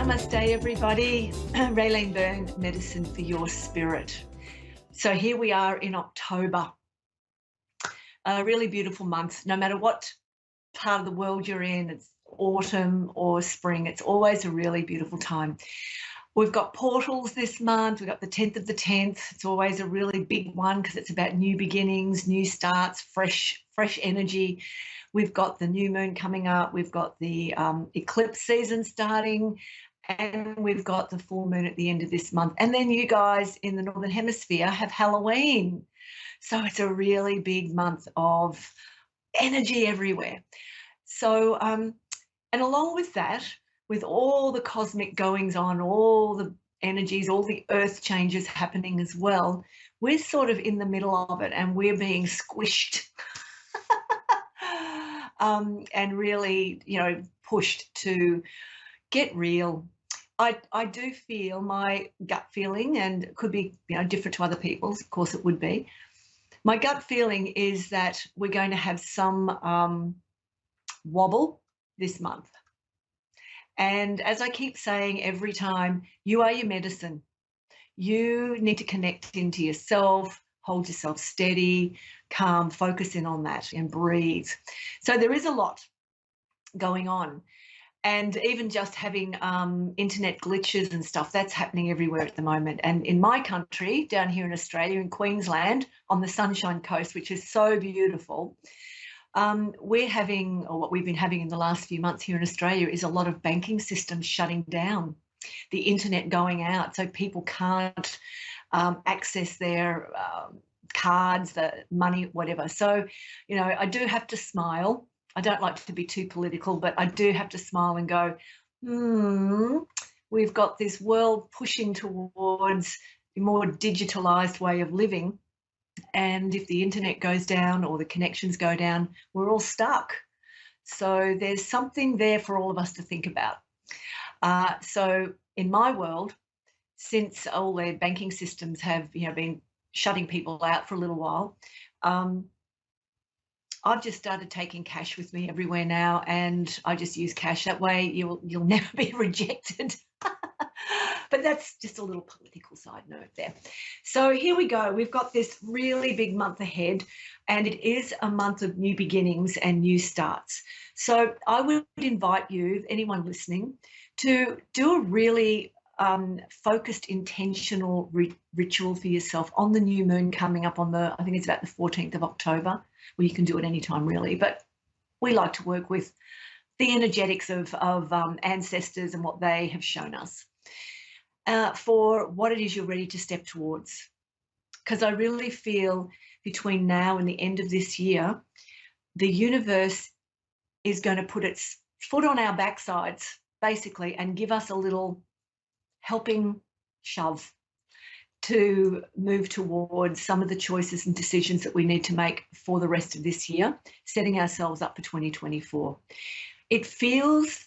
Namaste, everybody. Raelene Byrne, Medicine for Your Spirit. So here we are in October, a really beautiful month. No matter what part of the world you're in, it's autumn or spring, it's always a really beautiful time. We've got portals this month. We've got the 10th of the 10th. It's always a really big one because it's about new beginnings, new starts, fresh energy. We've got the new moon coming up. We've got the eclipse season starting, and we've got the full moon at the end of this month. And then you guys in the Northern Hemisphere have Halloween. So it's a really big month of energy everywhere. So, and along with that, with all the cosmic goings on, all the energies, all the earth changes happening as well, we're sort of in the middle of it and we're being squished and really, pushed to get real. I do feel, my gut feeling, and it could be, different to other people's, of course it would be. My gut feeling is that we're going to have some wobble this month. And as I keep saying every time, you are your medicine. You need to connect into yourself, hold yourself steady, calm, focus in on that and breathe. So there is a lot going on. And even just having internet glitches and stuff, that's happening everywhere at the moment. And in my country, down here in Australia, in Queensland, on the Sunshine Coast, which is so beautiful, we're having, or what we've been having in the last few months here in Australia, is a lot of banking systems shutting down, the internet going out, so people can't access their cards, the money, whatever. So, I do have to smile. I don't like to be too political, but I do have to smile and go, we've got this world pushing towards a more digitalized way of living. And if the internet goes down or the connections go down, we're all stuck. So there's something there for all of us to think about. So in my world, since all the banking systems have been shutting people out for a little while, I've just started taking cash with me everywhere now, and I just use cash. That way you'll never be rejected. But that's just a little political side note there. So here we go. We've got this really big month ahead, and it is a month of new beginnings and new starts. So I would invite you, anyone listening, to do a really focused, intentional ritual for yourself on the new moon coming up on I think it's about the 14th of October. Well, you can do it anytime really, but we like to work with the energetics of ancestors and what they have shown us for what it is you're ready to step towards. Because I really feel between now and the end of this year, the universe is going to put its foot on our backsides, basically, and give us a little helping shove to move towards some of the choices and decisions that we need to make for the rest of this year, setting ourselves up for 2024. It feels,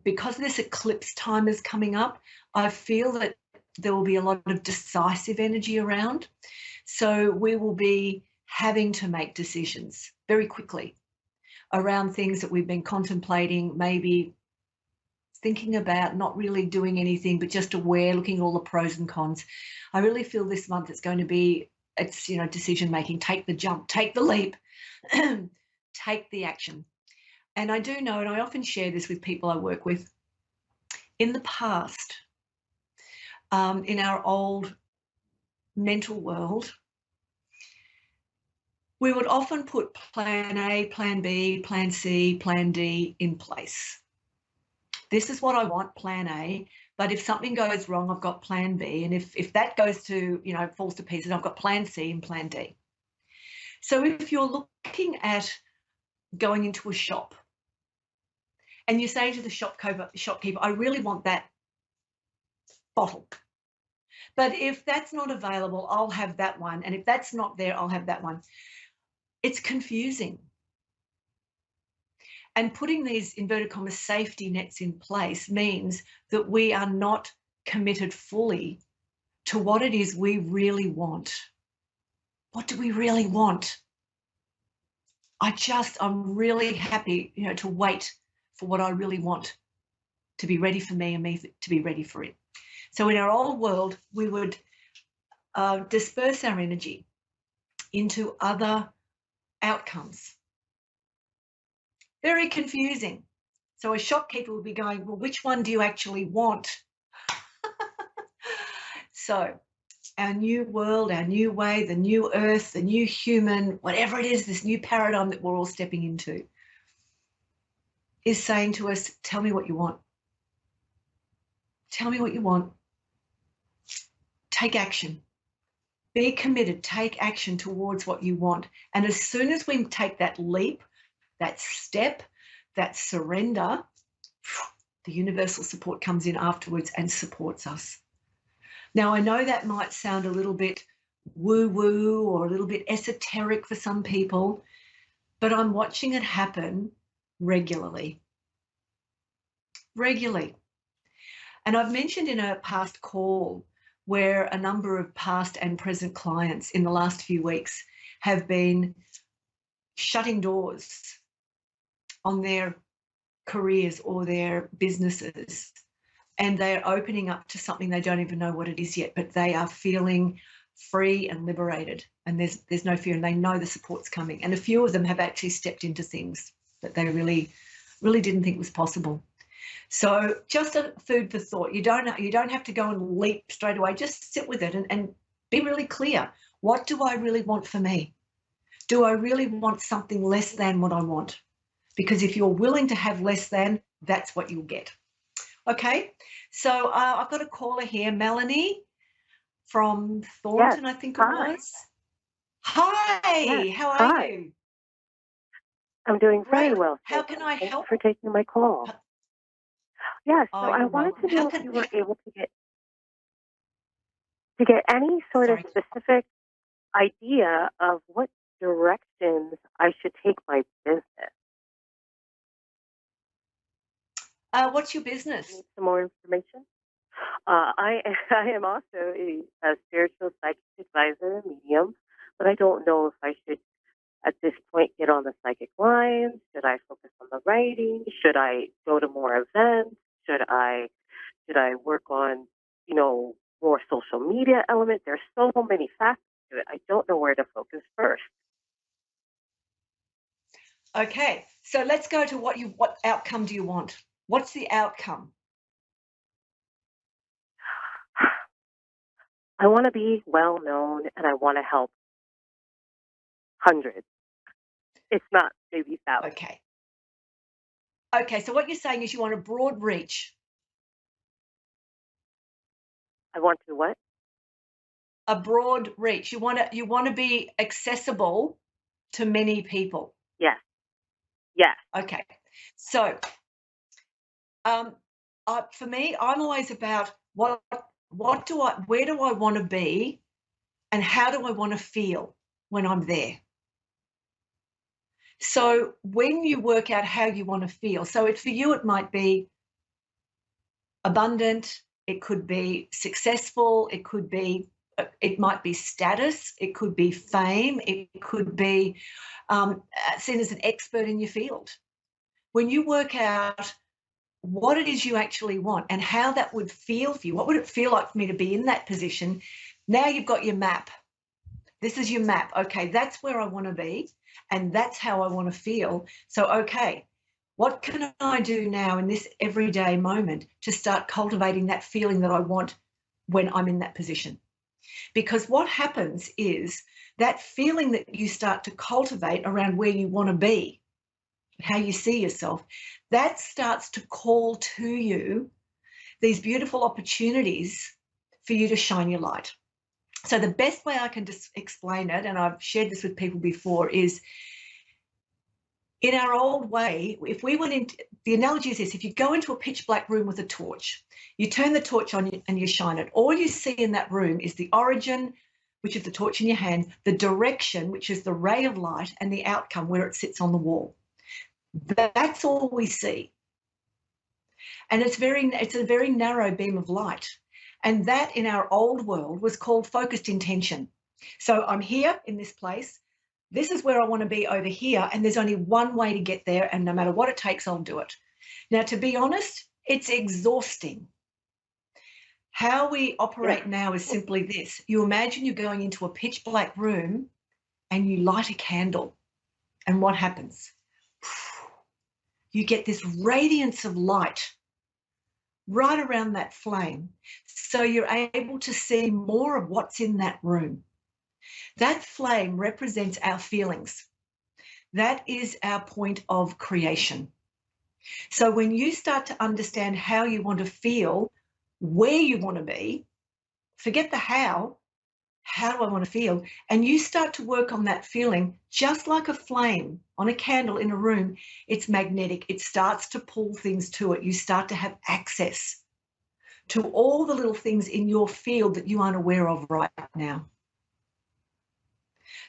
because this eclipse time is coming up, I feel that there will be a lot of decisive energy around. So we will be having to make decisions very quickly around things that we've been contemplating, maybe thinking about, not really doing anything, but just aware, looking at all the pros and cons. I really feel this month it's going to be, decision making. Take the jump, take the leap, take the action. And I do know, and I often share this with people I work with, in the past, in our old mental world, we would often put plan A, plan B, plan C, plan D in place. This is what I want, plan A, but if something goes wrong, I've got plan B. And if that goes to, falls to pieces, I've got plan C and plan D. So if you're looking at going into a shop and you say to the shopkeeper, I really want that bottle. But if that's not available, I'll have that one. And if that's not there, I'll have that one. It's confusing. And putting these inverted commas safety nets in place means that we are not committed fully to what it is we really want. What do we really want? I'm really happy, to wait for what I really want. to be ready for me and me to be ready for it. So in our old world, we would disperse our energy into other outcomes. Very confusing. So a shopkeeper would be going, well, which one do you actually want? So our new world, our new way, the new earth, the new human, whatever it is, this new paradigm that we're all stepping into is saying to us, tell me what you want. Tell me what you want. Take action. Be committed. Take action towards what you want. And as soon as we take that leap, that step, that surrender, the universal support comes in afterwards and supports us. Now, I know that might sound a little bit woo-woo or a little bit esoteric for some people, but I'm watching it happen regularly. Regularly. And I've mentioned in a past call where a number of past and present clients in the last few weeks have been shutting doors on their careers or their businesses, and they're opening up to something they don't even know what it is yet, but they are feeling free and liberated, and there's no fear, and they know the support's coming. And a few of them have actually stepped into things that they really didn't think was possible. So just a food for thought. You don't have to go and leap straight away. Just sit with it and be really clear. What do I really want for me? Do I really want something less than what I want? Because if you're willing to have less than, that's what you'll get. Okay, so I've got a caller here, Melanie from Thornton, yes. I think it was. Hi, yes. How are you? I'm doing very well. How can I help? Thanks for taking my call. Yes, so I wanted to know if you were able to get any sort of specific idea of what directions I should take my business. What's your business? Need some more information? I am also a spiritual psychic advisor, medium, but I don't know if I should, at this point, get on the psychic lines. Should I focus on the writing? Should I go to more events? Should I work on, more social media element? There's so many facets to it. I don't know where to focus first. Okay, so let's go to what outcome do you want? What's the outcome? I want to be well known, and I want to help hundreds. It's not maybe thousands. Okay. Okay, so what you're saying is you want a broad reach. I want to what? A broad reach. You want to be accessible to many people. Yes. Yes. Okay. So, for me, I'm always about where do I want to be, and how do I want to feel when I'm there? So when you work out how you want to feel, so for you it might be abundant, it could be successful, it might be status, it could be fame, it could be seen as an expert in your field. When you work out what it is you actually want and how that would feel for you, what would it feel like for me to be in that position? Now you've got your map. This is your map. Okay, that's where I want to be, and that's how I want to feel. So, okay, what can I do now in this everyday moment to start cultivating that feeling that I want when I'm in that position? Because what happens is that feeling that you start to cultivate around where you want to be, how you see yourself, that starts to call to you these beautiful opportunities for you to shine your light. So the best way I can just explain it, and I've shared this with people before, is in our old way, if we went into, the analogy is this: if you go into a pitch black room with a torch, you turn the torch on and you shine it. All you see in that room is the origin, which is the torch in your hand, the direction, which is the ray of light, and the outcome where it sits on the wall. That's all we see. And it's a very narrow beam of light. And that in our old world was called focused intention. So I'm here in this place. This is where I want to be over here. And there's only one way to get there. And no matter what it takes, I'll do it. Now, to be honest, It's exhausting. How we operate Yeah. now is simply this. You imagine you're going into a pitch black room and you light a candle. And what happens? You get this radiance of light right around that flame. So you're able to see more of what's in that room. That flame represents our feelings. That is our point of creation. So when you start to understand how you want to feel, where you want to be, forget the how do I want to feel? And you start to work on that feeling, just like a flame on a candle in a room. It's magnetic. It starts to pull things to it. You start to have access to all the little things in your field that you aren't aware of right now.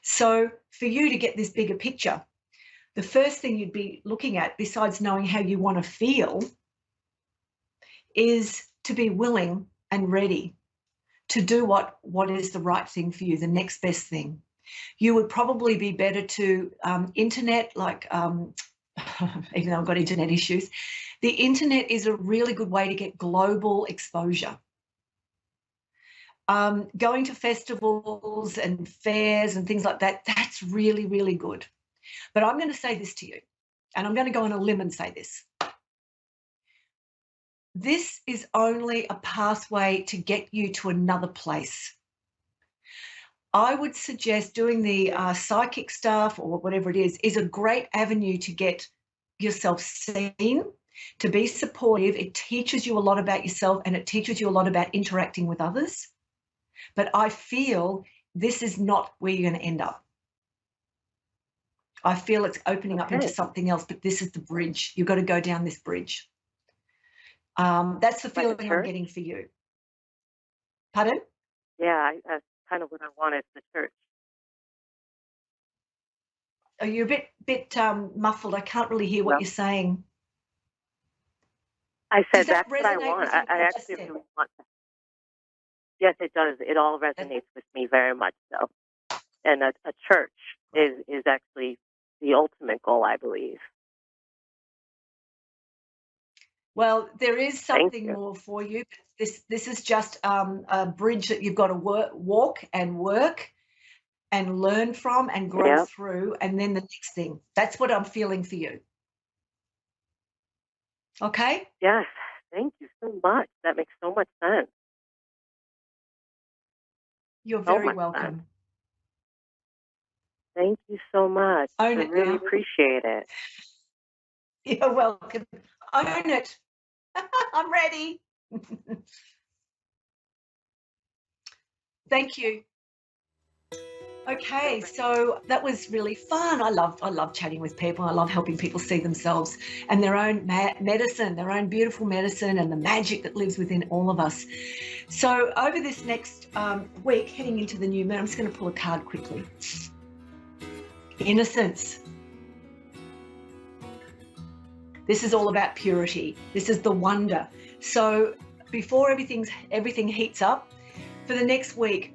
So for you to get this bigger picture, the first thing you'd be looking at, besides knowing how you want to feel, is to be willing and ready to do what is the right thing for you, the next best thing. You would probably be better to internet, like, even though I've got internet issues, the internet is a really good way to get global exposure. Going to festivals and fairs and things like that, that's really, really good. But I'm going to say this to you, and I'm going to go on a limb and say this. This is only a pathway to get you to another place. I would suggest doing the psychic stuff or whatever it is a great avenue to get yourself seen, to be supportive. It teaches you a lot about yourself and it teaches you a lot about interacting with others. But I feel this is not where you're going to end up. I feel it's opening up into something else, but this is the bridge. You've got to go down this bridge. That's the feeling I'm getting for you. Pardon? Yeah, that's kind of what I want is the church. Are you a bit muffled? I can't really hear what you're saying. I said that that's what I want. I actually really want that. Yes, it does. It all resonates with me very much so. And a church is actually the ultimate goal, I believe. Well, there is something more for you. This is just a bridge that you've got to walk and work and learn from and grow through. And then the next thing, that's what I'm feeling for you. Okay? Yes. Thank you so much. That makes so much sense. You're very welcome. Thank you so much. I really appreciate it. You're welcome. Own it. I'm ready. Thank you. Okay, so that was really fun. I love chatting with people. I love helping people see themselves and their own medicine, their own beautiful medicine and the magic that lives within all of us. So over this next week, heading into the new moon, I'm just going to pull a card quickly. Innocence. This is all about purity. This is the wonder. So before everything heats up, for the next week,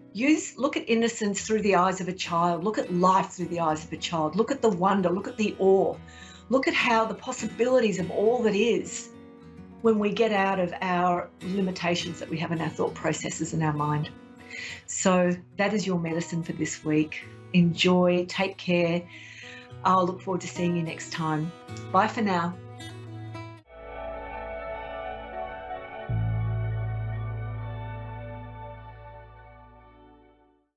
look at innocence through the eyes of a child. Look at life through the eyes of a child. Look at the wonder. Look at the awe. Look at how the possibilities of all that is when we get out of our limitations that we have in our thought processes and our mind. So that is your medicine for this week. Enjoy. Take care. I'll look forward to seeing you next time. Bye for now.